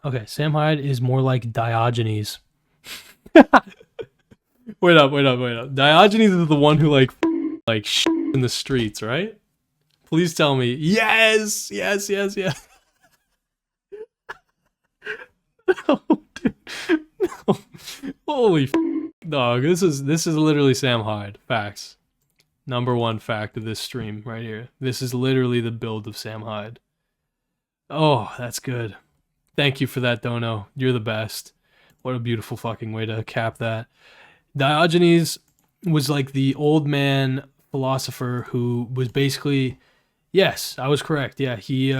Okay, Sam Hyde is more like Diogenes. Wait up. Diogenes is the one who like in the streets, right? Please tell me. Yes. No, dude. No. Holy dog. This is literally Sam Hyde. Facts. Number one fact of this stream right here. This is literally the build of Sam Hyde. Oh, that's good. Thank you for that, Dono. You're the best. What a beautiful fucking way to cap that. Diogenes was like the old man philosopher who was basically, yes, I was correct. Yeah, he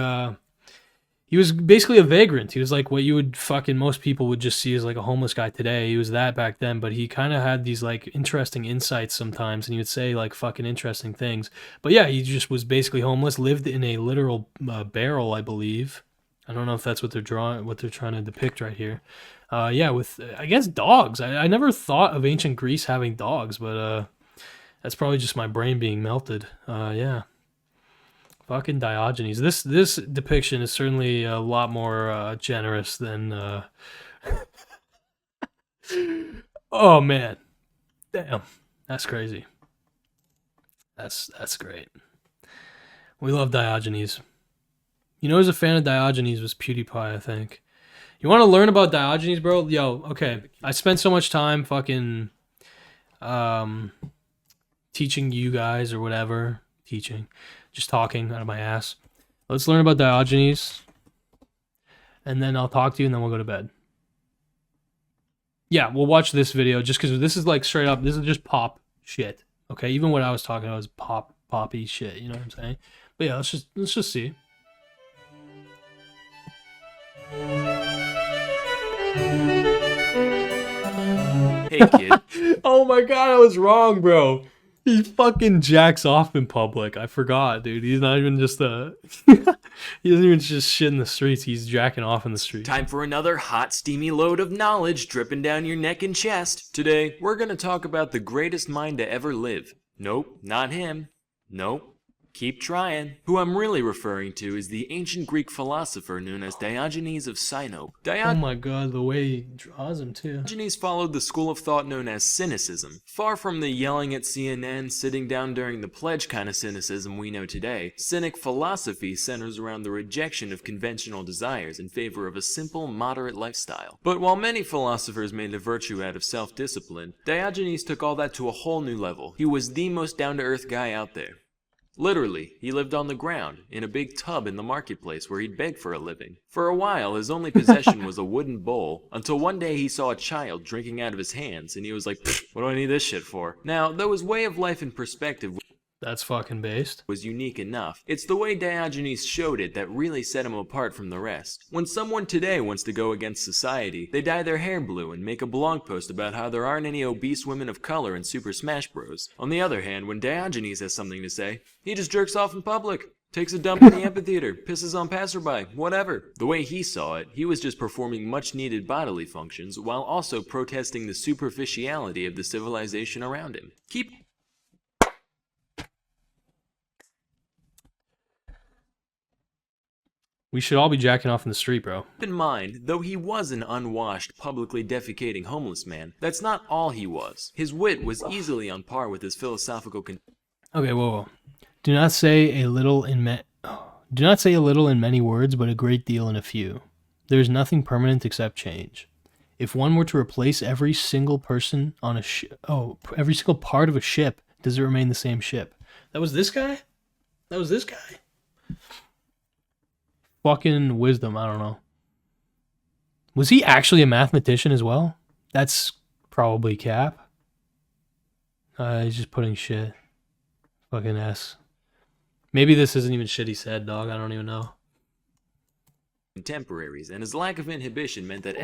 was basically a vagrant. He was like what you would fucking most people would just see as like a homeless guy today. He was that back then, but he kind of had these like interesting insights sometimes, and he would say like fucking interesting things. But yeah, he just was basically homeless, lived in a literal barrel, I believe. I don't know if that's what they're trying to depict right here. Yeah, with I guess dogs. I never thought of ancient Greece having dogs, but that's probably just my brain being melted. Yeah. Fucking Diogenes. This depiction is certainly a lot more generous than. Oh man, damn, that's crazy. That's great. We love Diogenes. You know, who's a fan of Diogenes was PewDiePie. I think. You want to learn about Diogenes, bro? Yo, okay. I spent so much time fucking um teaching you guys or whatever. Teaching. Just talking out of my ass. Let's learn about Diogenes. And then I'll talk to you and then we'll go to bed. Yeah, we'll watch this video just because this is like straight up, this is just pop shit. Okay, even what I was talking about was poppy shit, you know what I'm saying? But yeah, let's just see. Hey kid. Oh my god, I was wrong, bro. He fucking jacks off in public. I forgot, dude. He's not even just he doesn't even just shit in the streets. He's jacking off in the streets. Time for another hot, steamy load of knowledge dripping down your neck and chest. Today, we're gonna talk about the greatest mind to ever live. Nope, not him. Nope. Keep trying. Who I'm really referring to is the ancient Greek philosopher known as Diogenes of Sinope. Oh my god, the way he draws him too. Diogenes followed the school of thought known as Cynicism. Far from the yelling at CNN, sitting down during the pledge kind of cynicism we know today, Cynic philosophy centers around the rejection of conventional desires in favor of a simple, moderate lifestyle. But while many philosophers made a virtue out of self-discipline, Diogenes took all that to a whole new level. He was the most down-to-earth guy out there. Literally, he lived on the ground, in a big tub in the marketplace where he'd beg for a living. For a while, his only possession was a wooden bowl, until one day he saw a child drinking out of his hands, and he was like, what do I need this shit for? Now, though his way of life and perspective That's fucking based. was unique enough, it's the way Diogenes showed it that really set him apart from the rest. When someone today wants to go against society, they dye their hair blue and make a blog post about how there aren't any obese women of color in Super Smash Bros. On the other hand, when Diogenes has something to say, he just jerks off in public. Takes a dump in the amphitheater, pisses on passerby, whatever. The way he saw it, he was just performing much needed bodily functions while also protesting the superficiality of the civilization around him. We should all be jacking off in the street, bro. Keep in mind, though he was an unwashed, publicly defecating homeless man, that's not all he was. His wit was easily on par with his philosophical Okay, whoa. Do not say a little in many words, but a great deal in a few. There is nothing permanent except change. If one were to replace every single person on a every single part of a ship, does it remain the same ship? That was this guy? Fucking wisdom, I don't know. Was he actually a mathematician as well? That's probably cap. He's just putting shit. Fucking S. Maybe this isn't even shit he said, dog. I don't even know. contemporaries, and his lack of inhibition meant that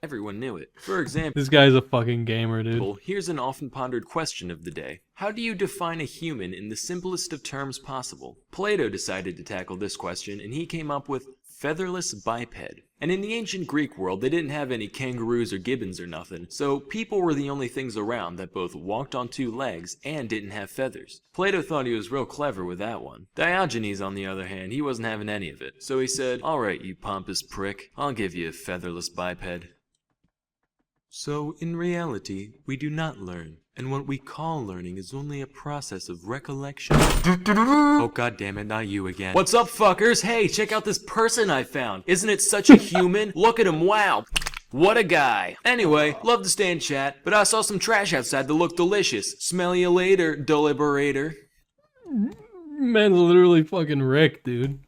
everyone knew it. For example, This guy's a fucking gamer, dude. here's an often pondered question of the day. How do you define a human in the simplest of terms possible? Plato decided to tackle this question, and he came up with featherless biped. And in the ancient Greek world, they didn't have any kangaroos or gibbons or nothing, so people were the only things around that both walked on two legs and didn't have feathers. Plato thought he was real clever with that one. Diogenes, on the other hand, he wasn't having any of it, so he said, "Alright, you pompous prick, I'll give you a featherless biped." So, in reality, we do not learn, and what we call learning is only a process of recollection. Oh goddammit, not you again. What's up, fuckers? Hey, check out this person I found. Isn't it such a human? Look at him, wow. What a guy. Anyway, love to stay and chat, but I saw some trash outside that looked delicious. Smell you later, deliberator. Man's literally fucking Rick, dude.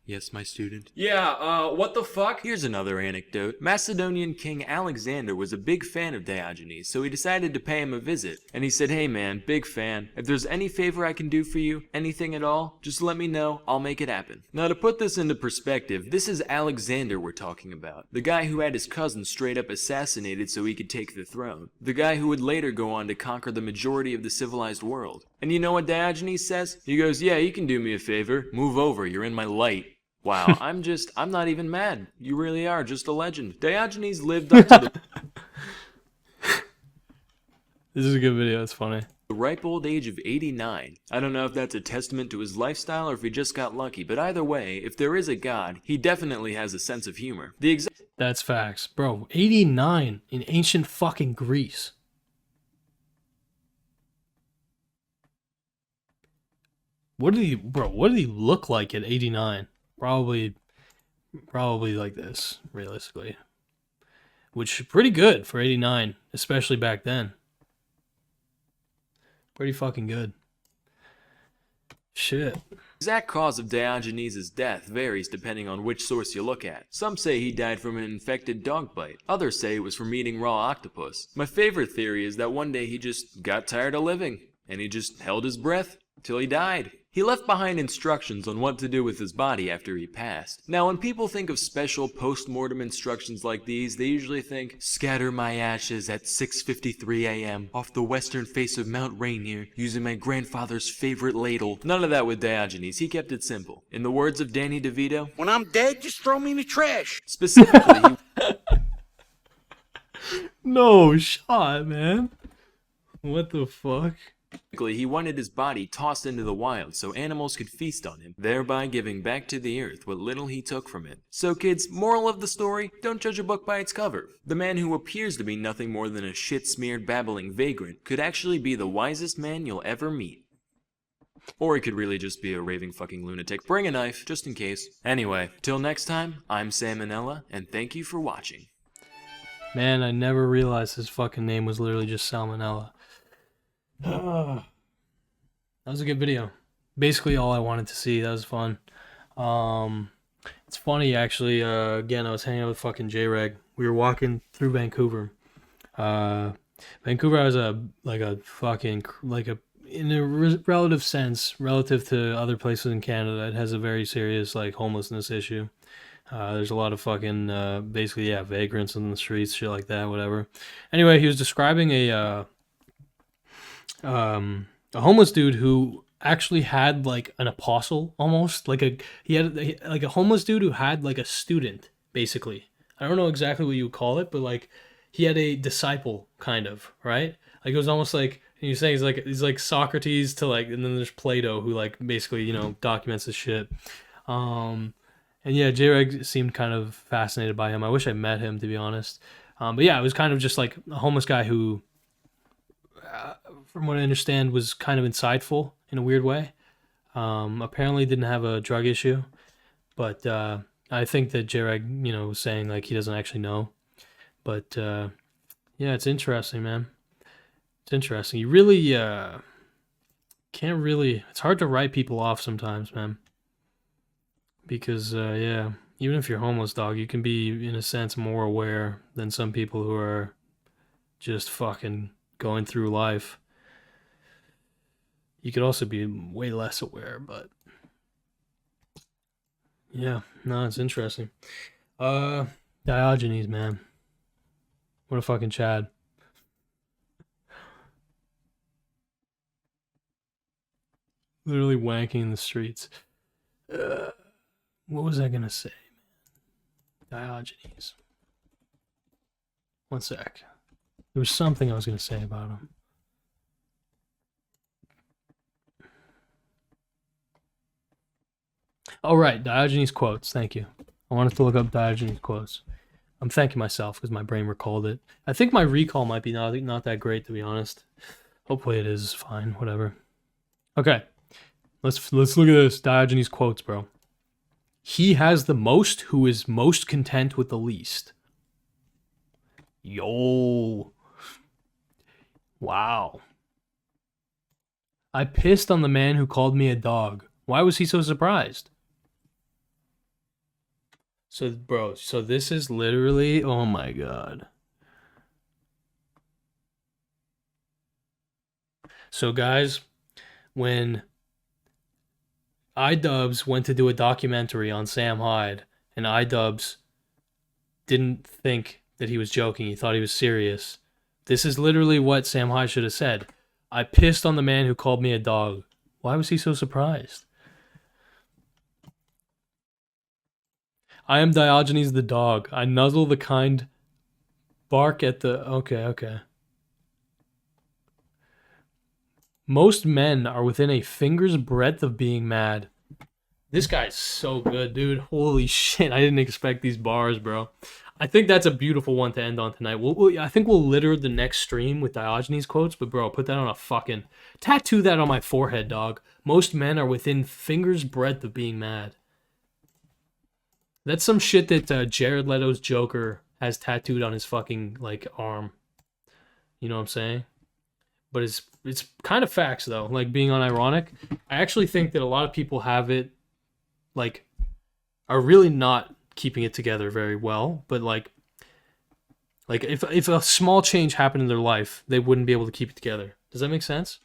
Yes, my student. Yeah, what the fuck? Here's another anecdote. Macedonian King Alexander was a big fan of Diogenes, so he decided to pay him a visit. And he said, "Hey man, big fan. If there's any favor I can do for you, anything at all, just let me know, I'll make it happen." Now to put this into perspective, this is Alexander we're talking about. The guy who had his cousin straight up assassinated so he could take the throne. The guy who would later go on to conquer the majority of the civilized world. And you know what Diogenes says? He goes, "Yeah, you can do me a favor. Move over, you're in my light." Wow, I'm not even mad. You really are just a legend. Diogenes lived up to This is a good video, it's funny. the ripe old age of 89. I don't know if that's a testament to his lifestyle or if he just got lucky, but either way, if there is a god, he definitely has a sense of humor. That's facts. Bro, 89 in ancient fucking Greece. What did he look like at 89? Probably like this, realistically. Which pretty good for 89, especially back then. Pretty fucking good. Shit. The exact cause of Diogenes' death varies depending on which source you look at. Some say he died from an infected dog bite. Others say it was from eating raw octopus. My favorite theory is that one day he just got tired of living, and he just held his breath till he died. He left behind instructions on what to do with his body after he passed. Now, when people think of special post-mortem instructions like these, they usually think, "Scatter my ashes at 6:53 a.m. off the western face of Mount Rainier using my grandfather's favorite ladle." None of that with Diogenes. He kept it simple. In the words of Danny DeVito, "When I'm dead, just throw me in the trash." Specifically, No shot, man. What the fuck? he wanted his body tossed into the wild so animals could feast on him, thereby giving back to the earth what little he took from it. So kids, moral of the story, don't judge a book by its cover. The man who appears to be nothing more than a shit-smeared babbling vagrant could actually be the wisest man you'll ever meet. Or he could really just be a raving fucking lunatic. Bring a knife, just in case. Anyway, till next time, I'm Salmonella, and thank you for watching. Man, I never realized his fucking name was literally just Salmonella. That was a good video. Basically all I wanted to see. That was fun. It's funny actually. Again, I was hanging out with fucking J-Reg. We were walking through Vancouver. Vancouver has in a relative sense, relative to other places in Canada, it has a very serious like homelessness issue. There's a lot of fucking basically vagrants in the streets, shit like that, whatever. Anyway, he was describing a homeless dude who actually had like an apostle almost, he had a homeless dude who had like a student, basically. I don't know exactly what you would call it, but like he had a disciple kind of, right? Like it was almost like you're saying he's like Socrates to like, and then there's Plato who like basically, you know, documents his shit. And yeah, J-Reg seemed kind of fascinated by him. I wish I met him, to be honest. But yeah, it was kind of just like a homeless guy who, from what I understand, was kind of insightful in a weird way. Apparently didn't have a drug issue, but I think that J-Reg, you know, was saying like he doesn't actually know. But yeah, it's interesting, man. It's interesting. You really can't really. It's hard to write people off sometimes, man. Because yeah, even if you're homeless, dog, you can be in a sense more aware than some people who are just fucking going through life. You could also be way less aware, but yeah, no, it's interesting. Diogenes, man. What a fucking Chad. Literally wanking in the streets. What was I gonna say? Diogenes. One sec. There was something I was gonna say about him. Oh, right. Diogenes quotes. Thank you. I wanted to look up Diogenes quotes. I'm thanking myself because my brain recalled it. I think my recall might be not that great, to be honest. Hopefully it is fine. Whatever. Okay. Let's look at this. Diogenes quotes, bro. He has the most who is most content with the least. Yo. Wow. I pissed on the man who called me a dog. Why was he so surprised? So, bro, so this is literally, oh my god. So, guys, when iDubbbz went to do a documentary on Sam Hyde, and iDubbbz didn't think that he was joking, he thought he was serious. This is literally what Sam Hyde should have said. I pissed on the man who called me a dog. Why was he so surprised? I am Diogenes the dog. I nuzzle the kind, bark at the... Okay. Most men are within a finger's breadth of being mad. This guy's so good, dude. Holy shit, I didn't expect these bars, bro. I think that's a beautiful one to end on tonight. I think we'll litter the next stream with Diogenes quotes, but bro, put that on a fucking... Tattoo that on my forehead, dog. Most men are within finger's breadth of being mad. That's some shit that Jared Leto's Joker has tattooed on his fucking, like, arm. You know what I'm saying? But it's kind of facts, though. Like, being unironic. I actually think that a lot of people have it, like, are really not keeping it together very well. But, like if a small change happened in their life, they wouldn't be able to keep it together. Does that make sense?